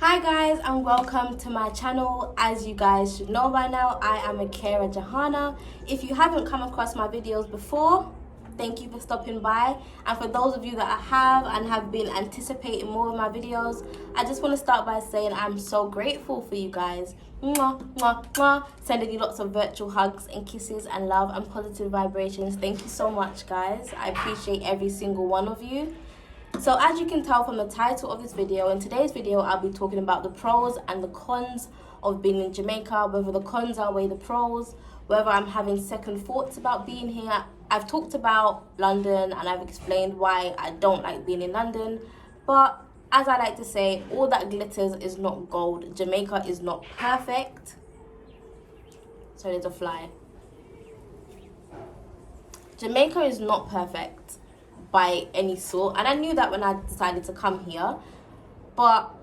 Hi guys and welcome to my channel. As you guys should know by now, I am Akira Jahana. If you haven't come across my videos before, thank you for stopping by. And for those of you that I have been anticipating more of my videos, I just want to start by saying I'm so grateful for you guys. Mwah, mwah, mwah. Sending you lots of virtual hugs and kisses and love and positive vibrations. Thank you so much guys. I appreciate every single one of you. So as you can tell from the title of this video, in today's video I'll be talking about the pros and the cons of being in Jamaica, whether the cons outweigh the pros, whether I'm having second thoughts about being here. I've talked about London and I've explained why I don't like being in London, but as I like to say, all that glitters is not gold. Jamaica is not perfect. So there's a fly. Jamaica is not perfect by any sort, and I knew that when I decided to come here, but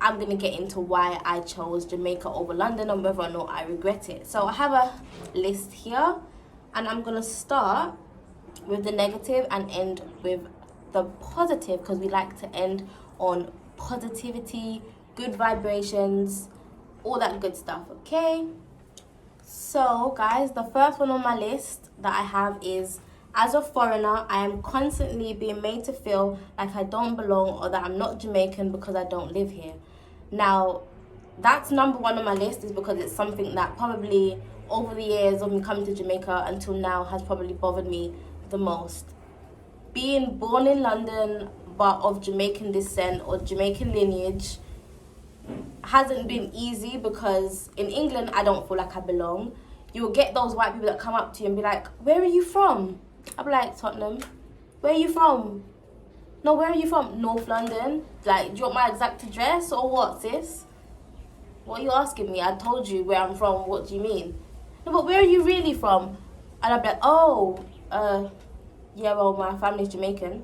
I'm gonna get into why I chose Jamaica over London and whether or not I regret it. So I have a list here and I'm gonna start with the negative and end with the positive, because we like to end on positivity, good vibrations, all that good stuff. Okay, so guys, the first one on my list that I have is, as a foreigner, I am constantly being made to feel like I don't belong or that I'm not Jamaican because I don't live here. Now, that's number one on my list, is because it's something that probably over the years of me coming to Jamaica until now has probably bothered me the most. Being born in London but of Jamaican descent or Jamaican lineage hasn't been easy, because in England I don't feel like I belong. You'll get those white people that come up to you and be like, "Where are you from?" I'll be like, "Tottenham." "Where are you from?" "No, where are you from?" "North London." Like, do you want my exact address or what, sis? What are you asking me? I told you where I'm from. What do you mean? "No, but where are you really from?" And I'll be like, "Oh, yeah, well, my family's Jamaican."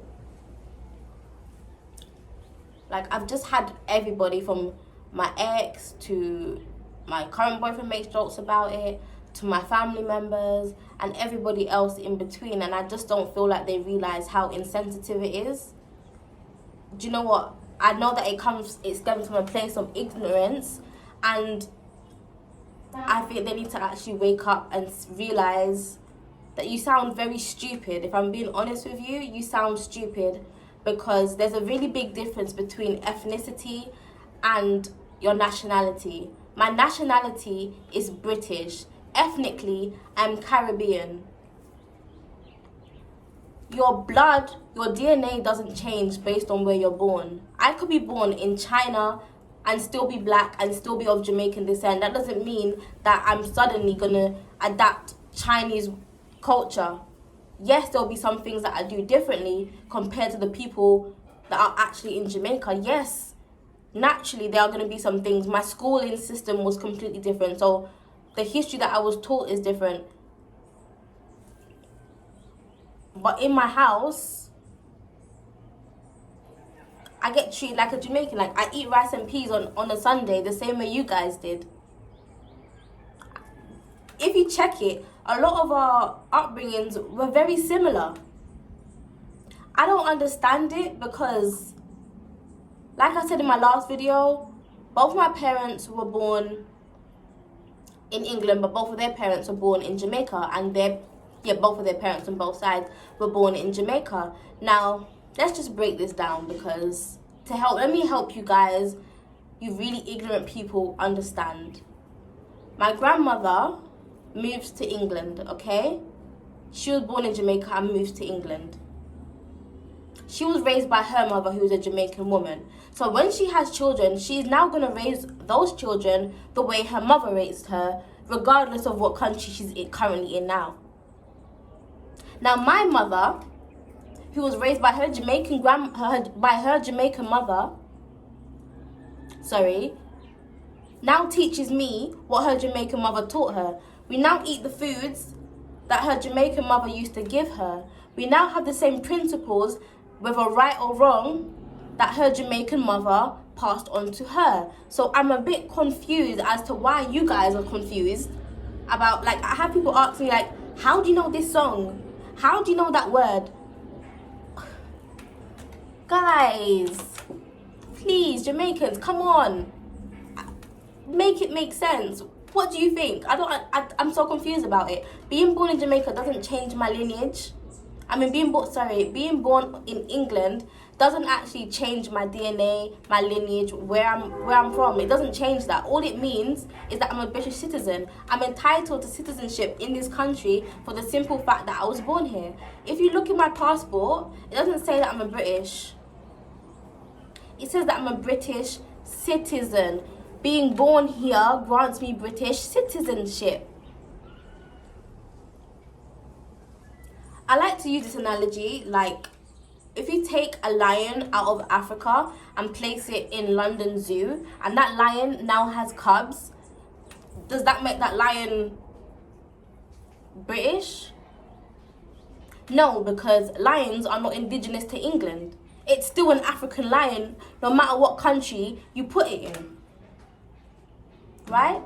Like, I've just had everybody from my ex to my current boyfriend make jokes about it, to my family members and everybody else in between, and I just don't feel like they realize how insensitive it is. Do you know what? I know that it stems from a place of ignorance, and I think they need to actually wake up and realize that you sound very stupid. If I'm being honest with you, you sound stupid, because there's a really big difference between ethnicity and your nationality. My nationality is British. Ethnically, I'm Caribbean. Your blood, your DNA doesn't change based on where you're born. I could be born in China and still be black and still be of Jamaican descent. That doesn't mean that I'm suddenly gonna adapt Chinese culture. Yes, there'll be some things that I do differently compared to the people that are actually in Jamaica. Yes, naturally there are going to be some things. My schooling system was completely different, so the history that I was taught is different. But in my house, I get treated like a Jamaican. Like, I eat rice and peas on a Sunday the same way you guys did. If you check it, a lot of our upbringings were very similar. I don't understand it, because like I said in my last video, both my parents were born in England, but both of their parents were born in Jamaica, and both of their parents on both sides were born in Jamaica. Now, let's just break this down, because let me help you guys, you really ignorant people, understand. My grandmother moves to England, okay? She was born in Jamaica and moved to England. She was raised by her mother, who is a Jamaican woman. So when she has children, she's now going to raise those children the way her mother raised her, regardless of what country she's currently in now. Now, my mother, who was raised by her Jamaican Jamaican mother, now teaches me what her Jamaican mother taught her. We now eat the foods that her Jamaican mother used to give her. We now have the same principles, whether right or wrong, that her Jamaican mother passed on to her. So I'm a bit confused as to why you guys are confused about, like, I have people ask me, like, how do you know this song? How do you know that word? Guys, Please, Jamaicans, come on. Make it make sense. What do you think? I'm so confused about it. Being born in Jamaica doesn't change my lineage. Being born in England doesn't actually change my DNA, my lineage, where I'm from. It doesn't change that. All it means is that I'm a British citizen. I'm entitled to citizenship in this country for the simple fact that I was born here. If you look at my passport, it doesn't say that I'm a British. It says that I'm a British citizen. Being born here grants me British citizenship. I like to use this analogy, like, if you take a lion out of Africa and place it in London Zoo, and that lion now has cubs, does that make that lion British? No, because lions are not indigenous to England. It's still an African lion, no matter what country you put it in. Right?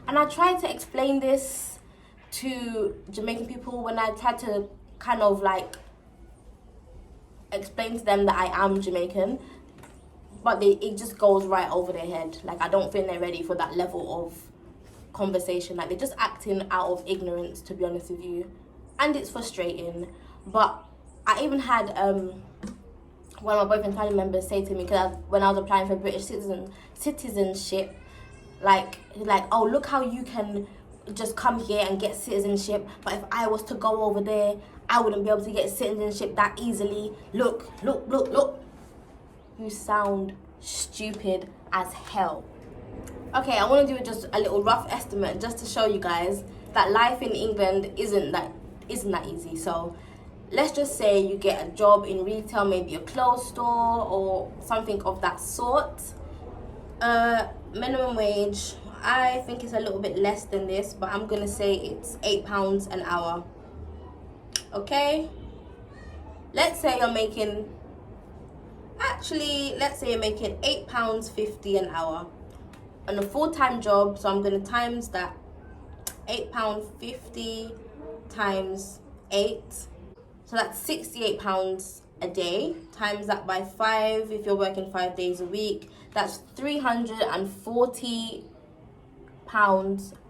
And I tried to explain this to Jamaican people when I tried to kind of like explain to them that I am Jamaican, but it just goes right over their head. Like, I don't think they're ready for that level of conversation. Like, they're just acting out of ignorance, to be honest with you, and it's frustrating. But I even had one of my boyfriend's family members say to me, because when I was applying for British citizenship, he's like, oh, look how you can just come here and get citizenship, but if I was to go over there, I wouldn't be able to get citizenship that easily. Look. You sound stupid as hell. Okay, I want to do just a little rough estimate just to show you guys that life in England isn't that easy. So let's just say you get a job in retail, maybe a clothes store or something of that sort. Minimum wage, I think it's a little bit less than this, but I'm gonna say it's £8 an hour. Okay, let's say you're making £8.50 an hour on a full-time job. So I'm gonna times that. £8.50 times 8, so that's £68 a day. Times that by 5 if you're working 5 days a week, that's £340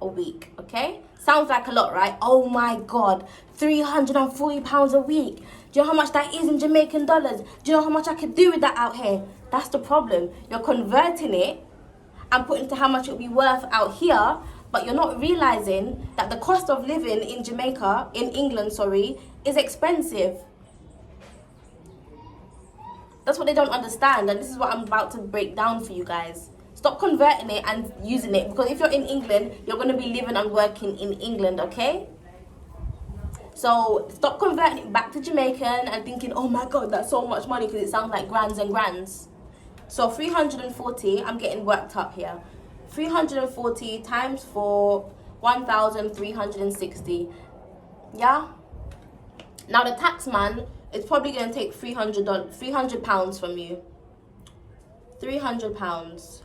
a week. Okay, sounds like a lot, right? Oh my god, £340 a week. Do you know how much that is in Jamaican dollars? Do you know how much I could do with that out here? That's the problem. You're converting it and putting it to how much it would be worth out here, but you're not realizing that the cost of living in England, is expensive. That's what they don't understand, and this is what I'm about to break down for you guys. Stop converting it and using it, because if you're in England, you're going to be living and working in England, okay? So stop converting it back to Jamaican and thinking, oh my god, that's so much money, because it sounds like grands and grands. So 340, I'm getting worked up here. 340 times 4, 1,360. Yeah? Now the tax man is probably going to take £300 from you. £300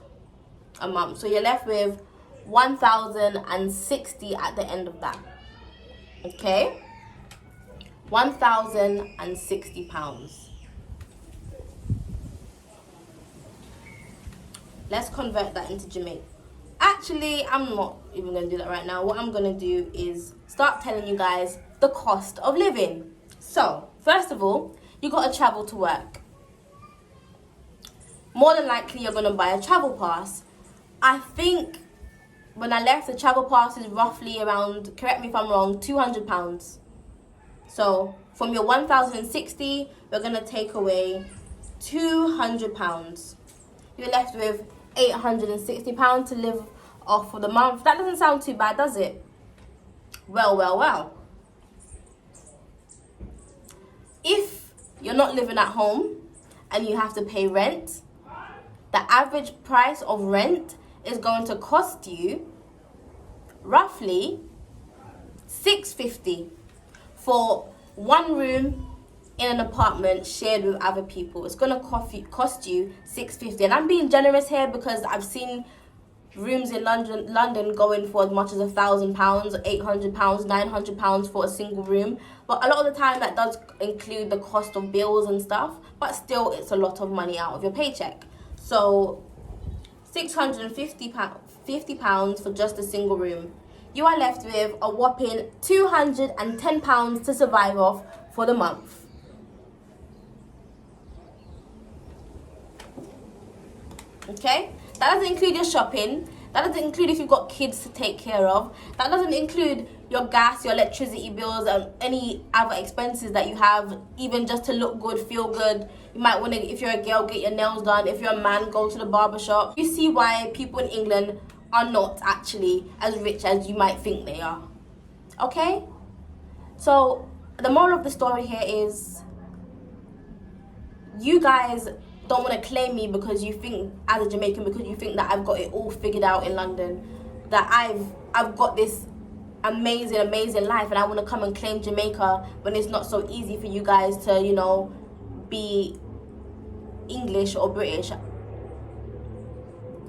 a month. So you're left with 1,060 at the end of that. Okay? £1,060. Let's convert that into Jamaica. Actually, I'm not even going to do that right now. What I'm going to do is start telling you guys the cost of living. So, first of all, you got to travel to work. More than likely, you're going to buy a travel pass. I think when I left, the travel pass is roughly around, correct me if I'm wrong, £200. So, from your 1,060, we're going to take away £200. You're left with £860 to live off for the month. That doesn't sound too bad, does it? Well. If you're not living at home and you have to pay rent, the average price of rent is going to cost you roughly $650 for one room in an apartment shared with other people. It's going to cost you $650. And I'm being generous here because I've seen rooms in London going for as much as £1,000, £800, £900 for a single room. But a lot of the time that does include the cost of bills and stuff. But still, it's a lot of money out of your paycheck. So £650 for just a single room. You are left with a whopping £210 to survive off for the month. Okay? That doesn't include your shopping. That doesn't include if you've got kids to take care of. That doesn't include your gas, your electricity bills, and any other expenses that you have, even just to look good, feel good. You might want to, if you're a girl, get your nails done. If you're a man, go to the barber shop. You see why people in England are not actually as rich as you might think they are. Okay? So, the moral of the story here is, you guys don't want to claim me because you think, as a Jamaican, because you think that I've got it all figured out in London, that I've got this amazing life, and I want to come and claim Jamaica when it's not so easy for you guys to, you know, be English or British.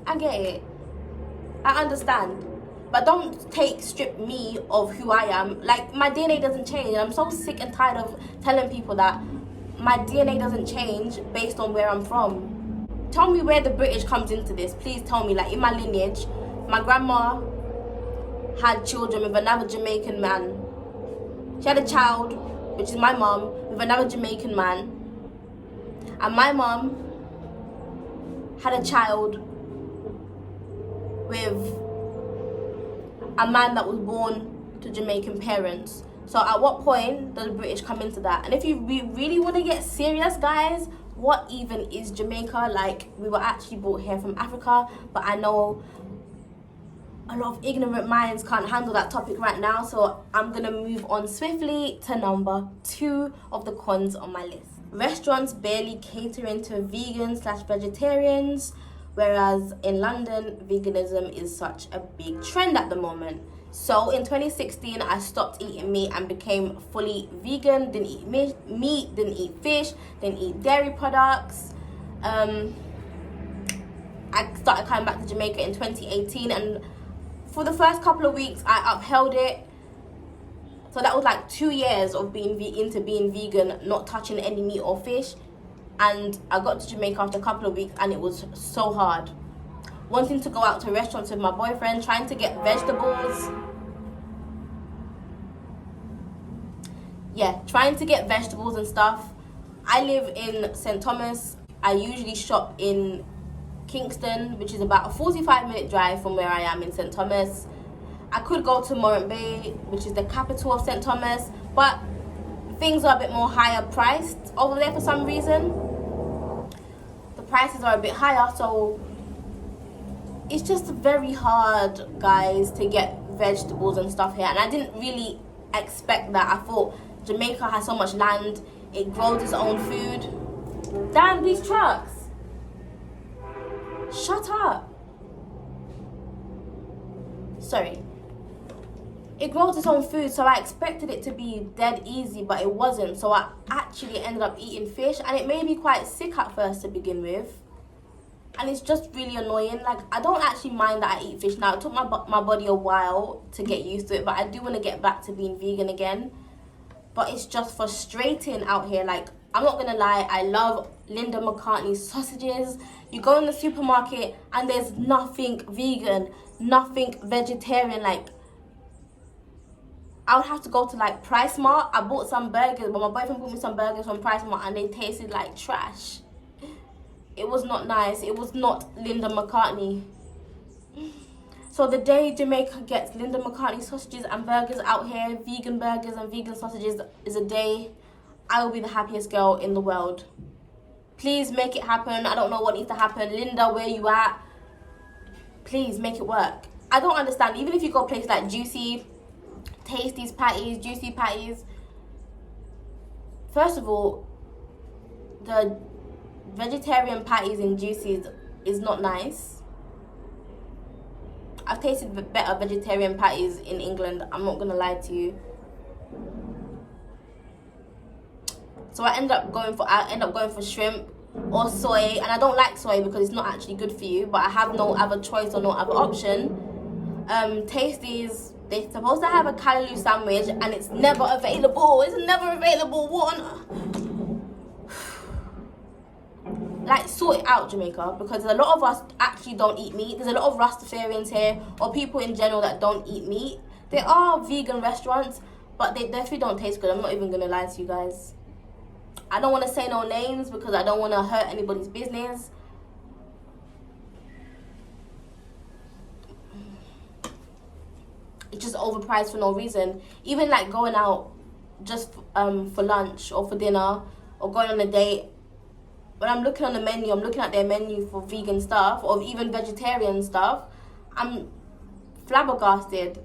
I get it. I understand. But don't strip me of who I am. Like, my DNA doesn't change, and I'm so sick and tired of telling people that my DNA doesn't change based on where I'm from. Tell me where the British comes into this. Please tell me. Like, in my lineage, my grandma had children with another Jamaican man. She had a child, which is my mom, with another Jamaican man. And my mom had a child with a man that was born to Jamaican parents. So at what point does the British come into that? And if you really want to get serious, guys, what even is Jamaica? Like, we were actually brought here from Africa, but I know a lot of ignorant minds can't handle that topic right now, so I'm gonna move on swiftly to number 2 of the cons on my list. Restaurants barely catering to vegan/vegetarians, whereas in London, veganism is such a big trend at the moment. So in 2016, I stopped eating meat and became fully vegan. Didn't eat meat, didn't eat fish, didn't eat dairy products. I started coming back to Jamaica in 2018, and for the first couple of weeks, I upheld it. So that was like 2 years of being into being vegan, not touching any meat or fish. And I got to Jamaica after a couple of weeks, and it was so hard. Wanting to go out to restaurants with my boyfriend, trying to get vegetables. Yeah, trying to get vegetables and stuff. I live in St. Thomas. I usually shop in Kingston, which is about a 45-minute drive from where I am in St. Thomas. I could go to Morant Bay, which is the capital of St. Thomas, but things are a bit more higher priced over there for some reason. The prices are a bit higher, so it's just very hard, guys, to get vegetables and stuff here. And I didn't really expect that. I thought Jamaica has so much land, it grows its own food. Damn, these trucks. Shut up. Sorry. It grows its own food, so I expected it to be dead easy, but it wasn't. So I actually ended up eating fish, and it made me quite sick at first to begin with. And it's just really annoying. Like, I don't actually mind that I eat fish now. It took my body a while to get used to it, but I do want to get back to being vegan again. But it's just frustrating out here. Like, I'm not gonna lie, I love Linda McCartney's sausages. You go in the supermarket and there's nothing vegan, nothing vegetarian. Like, I would have to go to like Price Mart. I bought some burgers, but my boyfriend bought me some burgers from Price Mart, and they tasted like trash. It was not nice. It was not Linda McCartney. So the day Jamaica gets Linda McCartney sausages and burgers out here, vegan burgers and vegan sausages, is a day I will be the happiest girl in the world. Please make it happen. I don't know what needs to happen. Linda, where you at? Please make it work. I don't understand. Even if you go places like Juicy, Tasty's patties, Juicy patties. First of all, the vegetarian patties in Juicy's is not nice. I've tasted better vegetarian patties in England, I'm not gonna lie to you. So I end up going for shrimp. or soy, and I don't like soy because it's not actually good for you, but I have no other choice or no other option. Tasties, they're supposed to have a callaloo sandwich and it's never available. It's never available. What on... Like, sort it out, Jamaica, because a lot of us actually don't eat meat. There's a lot of Rastafarians here, or people in general that don't eat meat. There are vegan restaurants, but their food don't taste good. I'm not even gonna lie to you guys. I don't want to say no names because I don't want to hurt anybody's business. It's just overpriced for no reason. Even like going out just for lunch or for dinner or going on a date, when I'm looking on the menu, I'm looking at their menu for vegan stuff or even vegetarian stuff, I'm flabbergasted.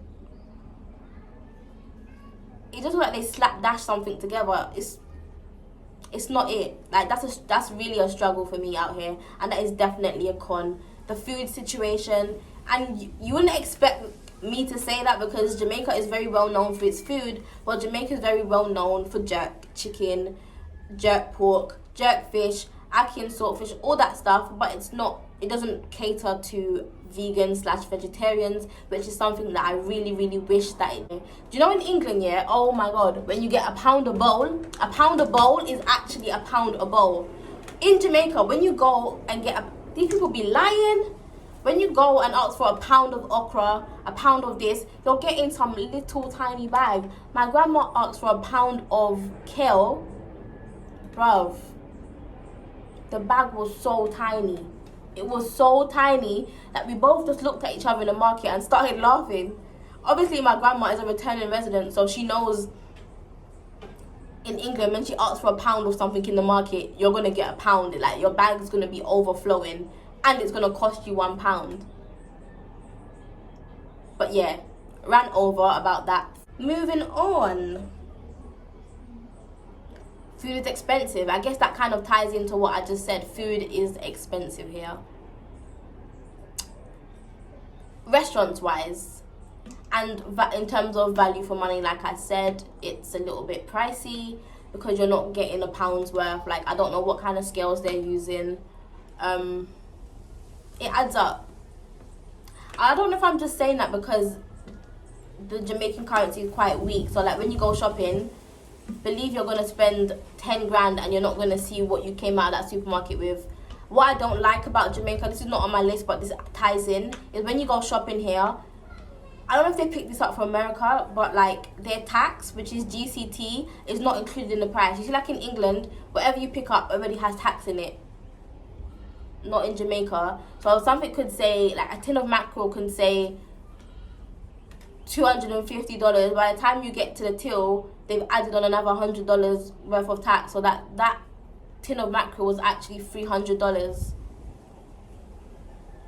It just looks like they slapdash something together. It's not it. Like, that's really a struggle for me out here, and that is definitely a con. The food situation, and you wouldn't expect me to say that because Jamaica is very well known for its food. Well, Jamaica is very well known for jerk chicken, jerk pork, jerk fish, ackee and saltfish, all that stuff, but it doesn't cater to vegan/vegetarians, which is something that I really, really wish that it did. Do you know in England, yeah, oh my god, when you get a pound a bowl is actually a pound a bowl. In Jamaica, when you go and get these people be lying. When you go and ask for a pound of okra, a pound of this, you're getting some little tiny bag. My grandma asked for a pound of kale, bruv. The bag was so tiny. It was so tiny that we both just looked at each other in the market and started laughing. Obviously, my grandma is a returning resident, so she knows in England, when she asks for a pound of something in the market, you're going to get a pound. Like, your bag is going to be overflowing and it's going to cost you £1. But yeah, ran over about that. Moving on. Food is expensive. I guess that kind of ties into what I just said. Food is expensive here. Restaurants wise, and in terms of value for money, like I said, it's a little bit pricey because you're not getting a pound's worth. Like, I don't know what kind of scales they're using. It adds up. I don't know if I'm just saying that because the Jamaican currency is quite weak. So like when you go shopping, believe you're going to spend 10 grand and you're not going to see what you came out of that supermarket with. What I don't like about Jamaica, this is not on my list, but this ties in, is when you go shopping here, I don't know if they picked this up from America, but like their tax, which is GCT, is not included in the price. You see, like in England, whatever you pick up already has tax in it. Not in Jamaica. So something could say, like a tin of mackerel can say $250. By the time you get to the till, they've added on another $100 worth of tax. So that tin of mackerel was actually $300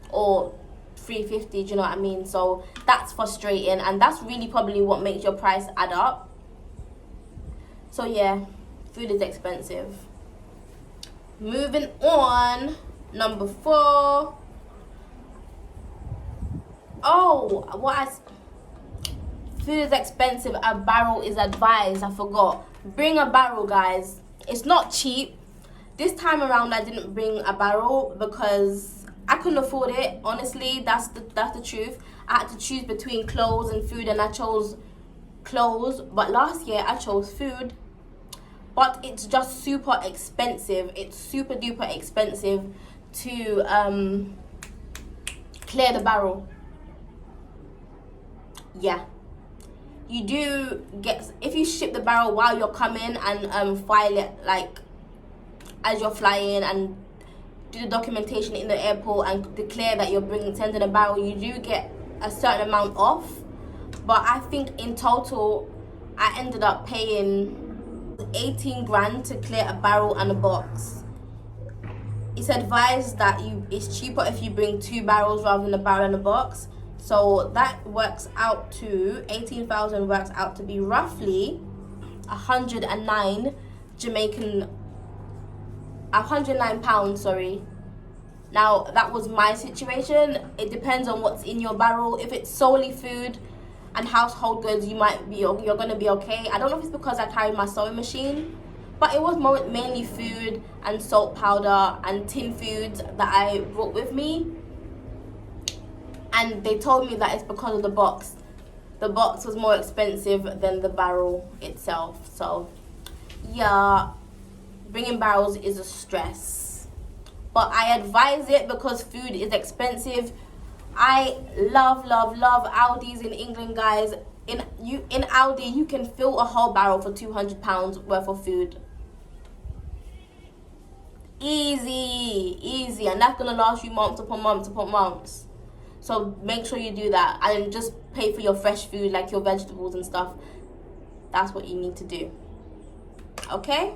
or $350. Do you know what I mean? So that's frustrating, and that's really probably what makes your price add up. So yeah, food is expensive. Moving on. Number 4. Food is expensive. A barrel is advised. I forgot. Bring a barrel, guys. It's not cheap. This time around, I didn't bring a barrel because I couldn't afford it. Honestly, that's the truth. I had to choose between clothes and food, and I chose clothes. But last year, I chose food. But it's just super expensive. It's super duper expensive to clear the barrel. Yeah, you do get, if you ship the barrel while you're coming and file it like as you're flying and do the documentation in the airport and declare that you're sending a barrel, you do get a certain amount off. But I think in total I ended up paying 18 grand to clear a barrel and a box. It's advised that it's cheaper if you bring 2 barrels rather than a barrel and a box. So that works out to 18,000 works out to be roughly 109 pounds, sorry. Now that was my situation. It depends on what's in your barrel. If it's solely food and household goods, you're gonna be okay. I don't know if it's because I carry my sewing machine, But it was mainly food and salt powder and tin foods that I brought with me. And they told me that it's because of the box. The box was more expensive than the barrel itself. So yeah, bringing barrels is a stress. But I advise it because food is expensive. I love Aldi's in England, guys. In Aldi, you can fill a whole barrel for £200 worth of food. Easy, and that's gonna last you months upon months. So make sure you do that, and just pay for your fresh food, like your vegetables and stuff. That's what you need to do. Okay?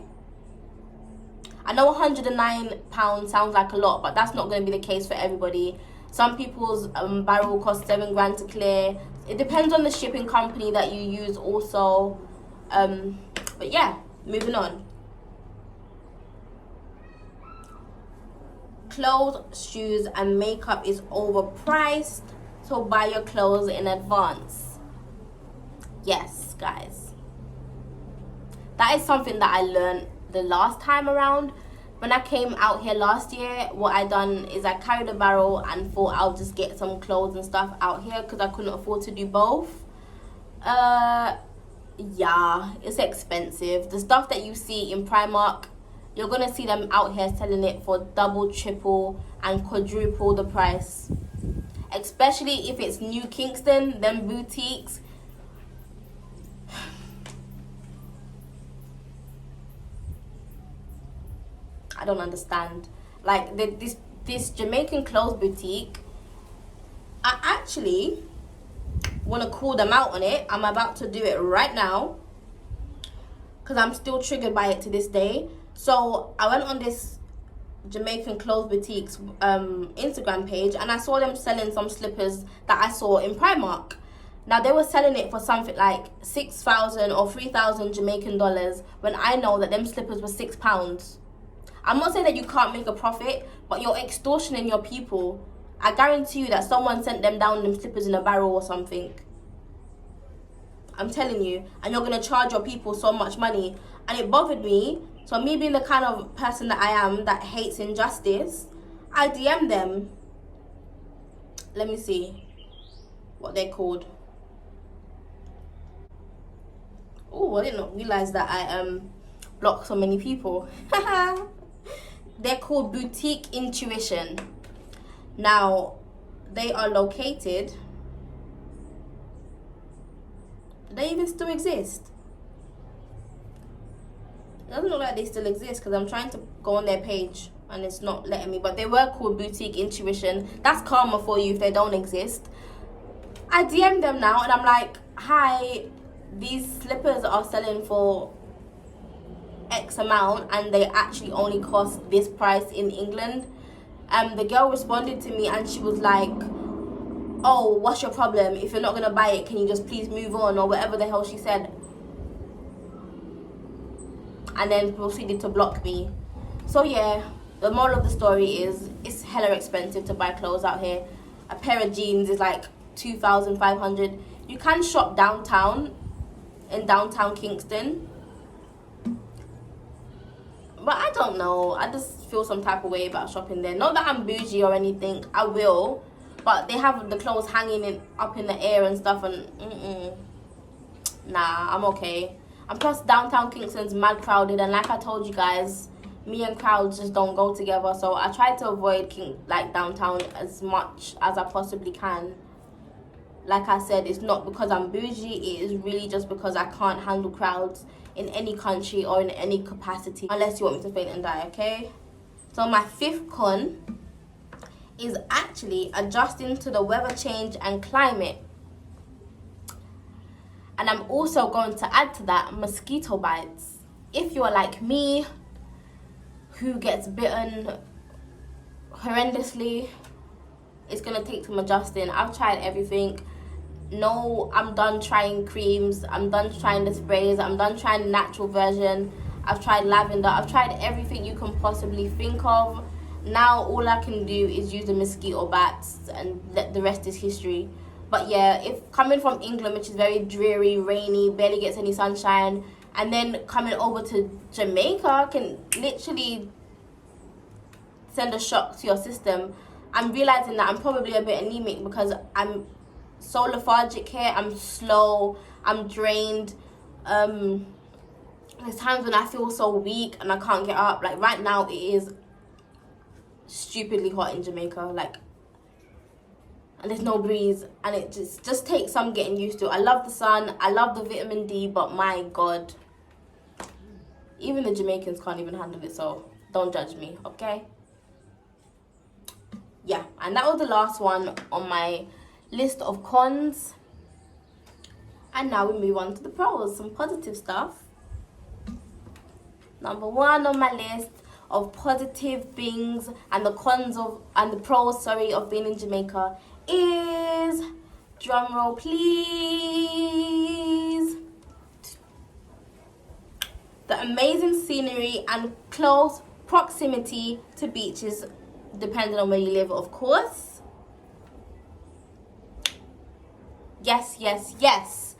I know £109 sounds like a lot, but that's not going to be the case for everybody. Some people's barrel will cost £7,000 to clear. It depends on the shipping company that you use also. But yeah, moving on. Clothes, shoes, and makeup is overpriced, so buy your clothes in advance. Yes, guys. That is something that I learned the last time around. When I came out here last year, what I done is I carried a barrel and thought I'll just get some clothes and stuff out here because I couldn't afford to do both. Yeah, it's expensive. The stuff that you see in Primark, you're gonna see them out here selling it for double, triple, and quadruple the price. Especially if it's New Kingston, them boutiques. I don't understand. Like this Jamaican clothes boutique, I actually want to call them out on it. I'm about to do it right now because I'm still triggered by it to this day. So I went on this Jamaican clothes boutique's Instagram page, and I saw them selling some slippers that I saw in Primark. Now they were selling it for something like 6,000 or 3,000 Jamaican dollars, when I know that them slippers were £6. I'm not saying that you can't make a profit, but you're extortioning your people. I guarantee you that someone sent them down them slippers in a barrel or something. I'm telling you. And you're going to charge your people so much money. And it bothered me. So me being the kind of person that I am that hates injustice, I DM'd them. Let me see what they're called. Oh, I did not realize that I blocked so many people. They're called Boutique Intuition. Now, they are located... Do they even still exist? It doesn't look like they still exist because I'm trying to go on their page and it's not letting me. But they were called Boutique Intuition. That's karma for you if they don't exist. I DM'd them now and I'm like, hi, these slippers are selling for X amount and they actually only cost this price in England. The girl responded to me and she was like, oh, what's your problem? If you're not gonna buy it, can you just please move on, or whatever the hell she said, and then proceeded to block me. So yeah, the moral of the story is it's hella expensive to buy clothes out here. A pair of jeans is like 2,500. You can shop downtown, in downtown Kingston, but I don't know, I just feel some type of way about shopping there. Not that I'm bougie or anything, I will, but they have the clothes hanging up in the air and stuff, and nah, I'm okay. And plus downtown Kingston's mad crowded, and like I told you guys, me and crowds just don't go together, so I try to avoid downtown as much as I possibly can. Like I said, it's not because I'm bougie, it is really just because I can't handle crowds in any country or in any capacity, unless you want me to faint and die, okay? So my fifth con is actually adjusting to the weather change and climate. And I'm also going to add to that mosquito bites. If you're like me, who gets bitten horrendously, it's going to take some adjusting. I've tried everything. No, I'm done trying creams. I'm done trying the sprays. I'm done trying the natural version. I've tried lavender. I've tried everything you can possibly think of. Now all I can do is use the mosquito bats, and the rest is history. But yeah, if coming from England, which is very dreary, rainy, barely gets any sunshine, and then coming over to Jamaica can literally send a shock to your system. I'm realizing that I'm probably a bit anemic because I'm so lethargic here. I'm slow, I'm drained. There's times when I feel so weak and I can't get up. Like right now it is stupidly hot in Jamaica, like, and there's no breeze, and it just takes some getting used to. I love the sun, I love the vitamin D, but my god, even the Jamaicans can't even handle it, so don't judge me, okay? Yeah, and that was the last one on my list of cons. And now we move on to the pros, some positive stuff. Number one on my list of positive things and the cons of, and the pros, sorry, of being in Jamaica is, drum roll please, the amazing scenery and close proximity to beaches, depending on where you live, of course. Yes, yes, yes.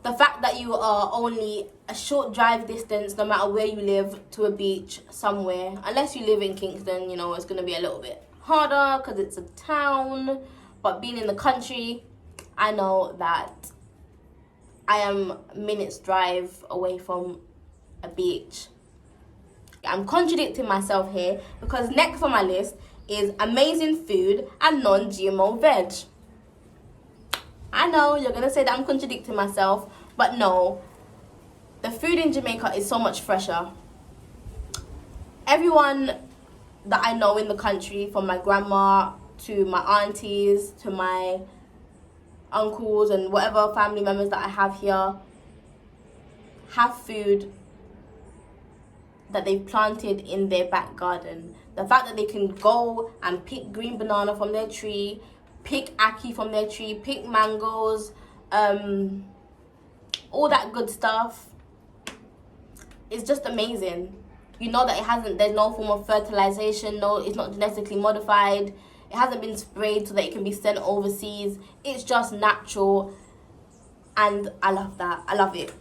The fact that you are only a short drive distance, no matter where you live, to a beach somewhere. Unless you live in Kingston, you know, it's going to be a little bit harder because it's a town. But being in the country, I know that I am minutes drive away from a beach. I'm contradicting myself here because next on my list is amazing food and non-GMO veg. I know you're going to say that I'm contradicting myself, but no. The food in Jamaica is so much fresher. Everyone that I know in the country, from my grandma to my aunties to my uncles and whatever family members that I have here, have food that they've planted in their back garden. The fact that they can go and pick green banana from their tree, pick ackee from their tree, pick mangoes, all that good stuff, is just amazing. You know that there's no form of fertilization, no, it's not genetically modified, it hasn't been sprayed so that it can be sent overseas. It's just natural, and I love that. I love it.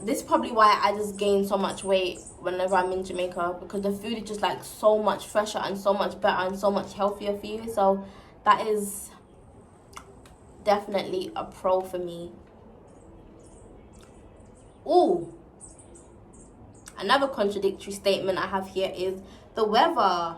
This is probably why I just gain so much weight whenever I'm in Jamaica, because the food is just like so much fresher and so much better and so much healthier for you. So that is definitely a pro for me. Ooh, another contradictory statement I have here is the weather.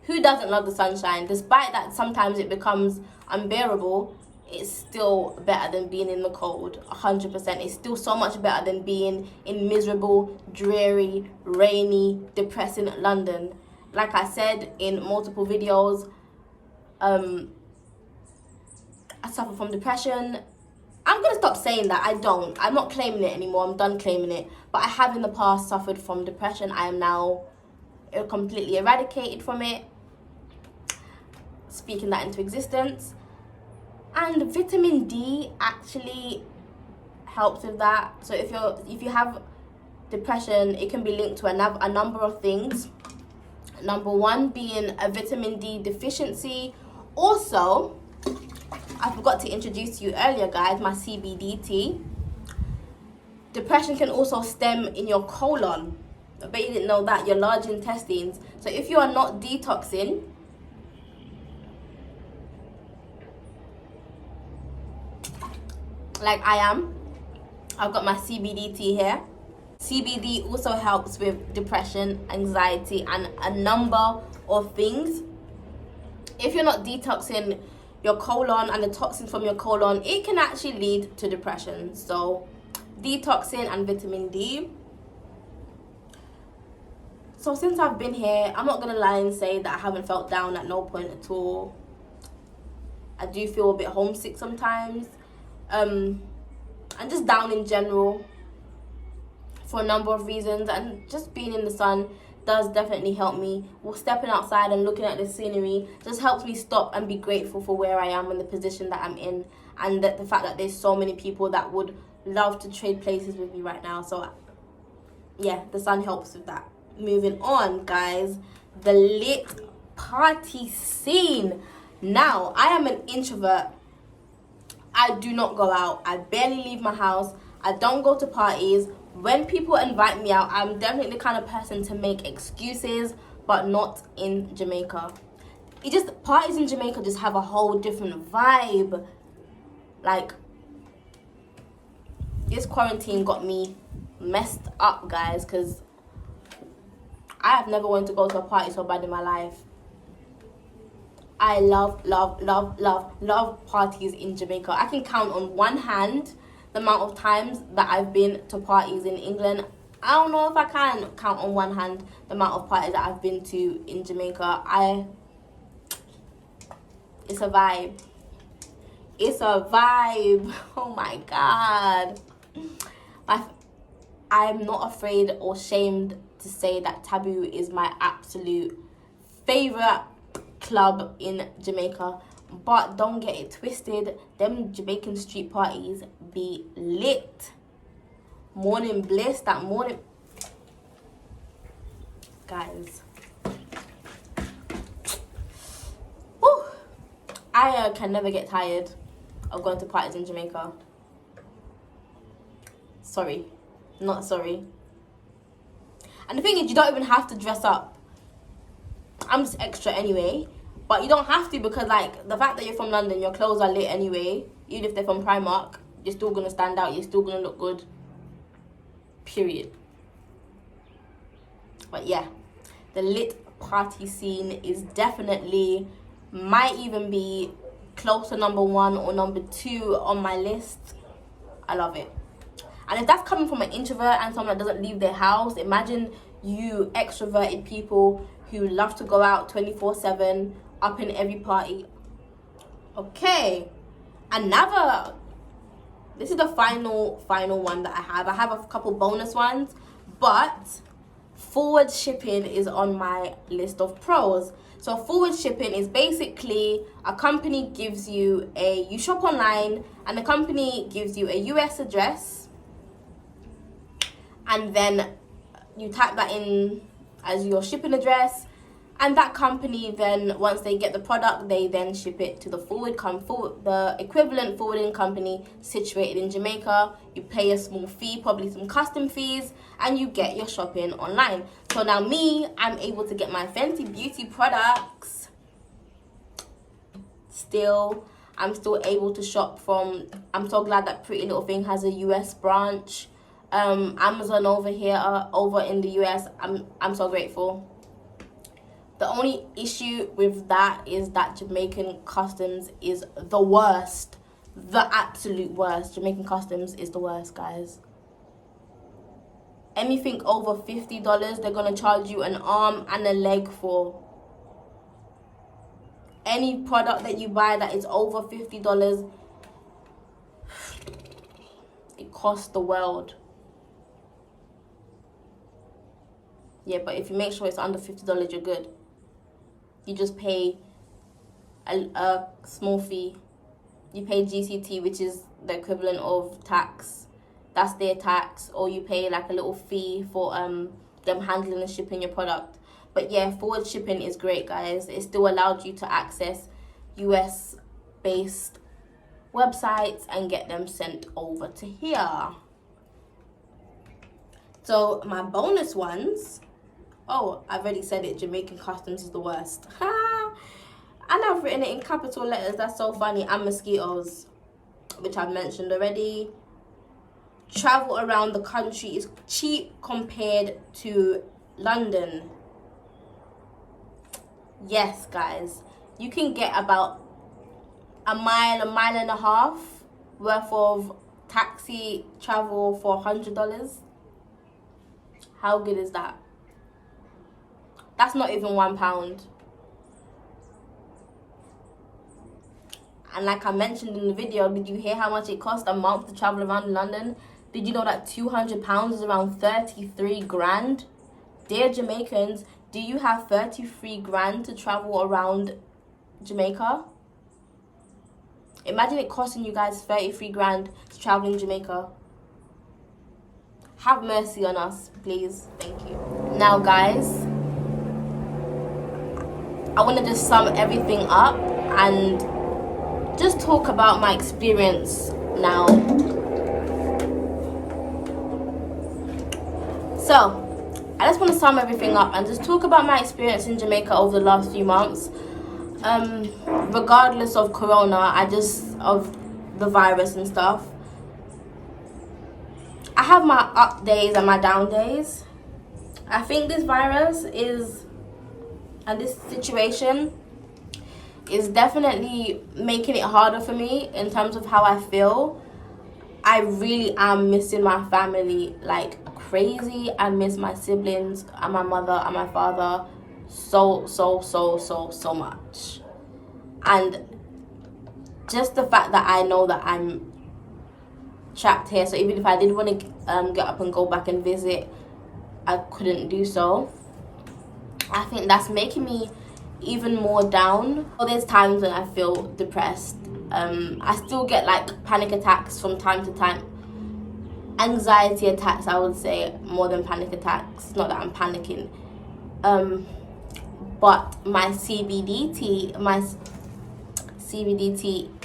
Who doesn't love the sunshine? Despite that sometimes it becomes unbearable, it's still better than being in the cold. 100%. It's still so much better than being in miserable, dreary, rainy, depressing London. Like I said in multiple videos, I suffer from depression. I'm going to stop saying that. I don't. I'm not claiming it anymore. I'm done claiming it. But I have in the past suffered from depression. I am now completely eradicated from it. Speaking that into existence. And vitamin D actually helps with that. So if you have depression, it can be linked to a number of things. Number one being a vitamin D deficiency. Also, I forgot to introduce to you earlier, guys, my CBD tea. Depression can also stem in your colon. I bet you didn't know that, your large intestines. So if you are not detoxing, like I am, I've got my CBD tea here. CBD also helps with depression, anxiety, and a number of things. If you're not detoxing your colon and the toxins from your colon, it can actually lead to depression. So detoxing and vitamin D. So since I've been here, I'm not gonna lie and say that I haven't felt down at no point at all. I do feel a bit homesick sometimes, and just down in general for a number of reasons, and just being in the sun does definitely help me. Well, stepping outside and looking at the scenery just helps me stop and be grateful for where I am and the position that I'm in, and that the fact that there's so many people that would love to trade places with me right now. So yeah, the sun helps with that. Moving on, guys, the lit party scene. Now, I am an introvert. I do not go out. I barely leave my house. I don't go to parties. When people invite me out, I'm definitely the kind of person to make excuses, but not in Jamaica. Parties in Jamaica just have a whole different vibe. Like, this quarantine got me messed up, guys, because I have never wanted to go to a party so bad in my life. I love parties in Jamaica. I can count on one hand the amount of times that I've been to parties in England. I don't know if I can count on one hand the amount of parties that I've been to in Jamaica. It's a vibe. It's a vibe. Oh my God. I'm not afraid or shamed to say that Taboo is my absolute favorite club in Jamaica. But don't get it twisted, them Jamaican street parties be lit. Morning bliss, that morning, guys. Whew. I can never get tired of going to parties in Jamaica. Sorry, not sorry. And the thing is, you don't even have to dress up. I'm just extra anyway. But you don't have to, because like the fact that you're from London, your clothes are lit anyway. Even if they're from Primark, you're still gonna stand out. You're still gonna look good. Period. But yeah, the lit party scene is definitely, might even be close to number 1 or number 2 on my list. I love it. And if that's coming from an introvert and someone that doesn't leave their house, imagine you extroverted people who love to go out 24/7, up in every party. Okay, this is the final one that I have. I have a couple bonus ones, but forward shipping is on my list of pros. So forward shipping is basically a company gives you you shop online and the company gives you a US address, and then you type that in as your shipping address, and that company then, once they get the product, they then ship it to the equivalent forwarding company situated in Jamaica. You pay a small fee, probably some custom fees, and you get your shopping online. So now I'm able to get my Fenty Beauty products. I'm still able to shop from, I'm so glad that Pretty Little Thing has a US branch. Amazon over in the US, I'm so grateful. The only issue with that is that Jamaican customs is the worst. The absolute worst. Jamaican customs is the worst, guys. Anything over $50, they're going to charge you an arm and a leg for. Any product that you buy that is over $50, it costs the world. Yeah, but if you make sure it's under $50, you're good. You just pay a small fee. You pay GCT, which is the equivalent of tax. That's their tax. Or you pay like a little fee for them handling and shipping your product. But yeah, forward shipping is great, guys. It still allowed you to access US-based websites and get them sent over to here. So my bonus ones... Oh, I've already said it. Jamaican customs is the worst. And I've written it in capital letters. That's so funny. And mosquitoes, which I've mentioned already. Travel around the country is cheap compared to London. Yes, guys. You can get about a mile and a half worth of taxi travel for $100. How good is that? That's not even £1. And like I mentioned in the video, did you hear how much it cost a month to travel around London? Did you know that £200 is around 33 grand? Dear Jamaicans, do you have 33 grand to travel around Jamaica? Imagine it costing you guys 33 grand to travel in Jamaica. Have mercy on us, please. Thank you. Now, guys, I want to just sum everything up and just talk about my experience now So I just want to sum everything up and just talk about my experience in Jamaica over the last few months. Regardless of corona, of the virus and stuff, I have my up days and my down days. I think this virus and this situation is definitely making it harder for me in terms of how I feel. I really am missing my family like crazy. I miss my siblings and my mother and my father so much. And just the fact that I know that I'm trapped here, so even if I did want to get up and go back and visit, I couldn't do so. I think that's making me even more down. There's times when I feel depressed. I still get like panic attacks from time to time. Anxiety attacks, I would say, more than panic attacks. Not that I'm panicking. But my CBD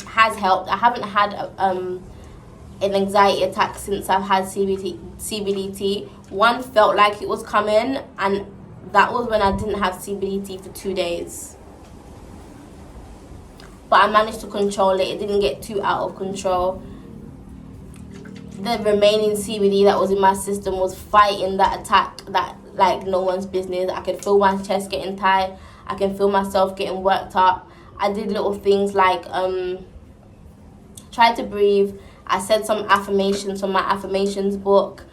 has helped. I haven't had an anxiety attack since I've had CBD. One felt like it was coming, and that was when I didn't have CBD for 2 days. But I managed to control it. It didn't get too out of control. The remaining CBD that was in my system was fighting that attack that like no one's business. I could feel my chest getting tight. I can feel myself getting worked up. I did little things like try to breathe. I said some affirmations from my affirmations book.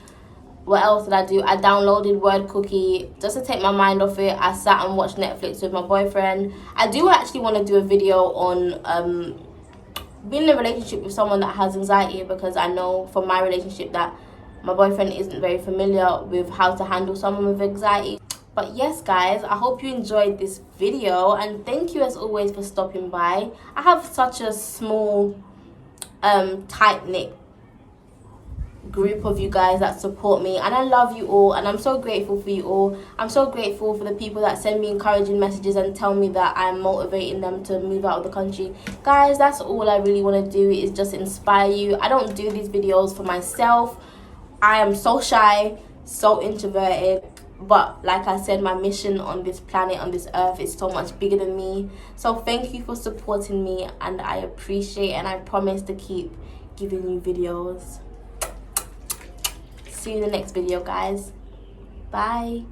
What else did I do? I downloaded Word Cookie just to take my mind off it. I sat and watched Netflix with my boyfriend. I do actually want to do a video on being in a relationship with someone that has anxiety, because I know from my relationship that my boyfriend isn't very familiar with how to handle someone with anxiety. But yes, guys, I hope you enjoyed this video, and thank you as always for stopping by. I have such a small, tight-knit group of you guys that support me, and I love you all, and I'm so grateful for you all. I'm so grateful for the people that send me encouraging messages and tell me that I'm motivating them to move out of the country. Guys, that's all I really want to do, is just inspire you. I don't do these videos for myself. I am so shy, so introverted, but like I said, my mission on this planet, on this earth, is so much bigger than me. So thank you for supporting me, and I appreciate, and I promise to keep giving you videos. See you in the next video, guys. Bye.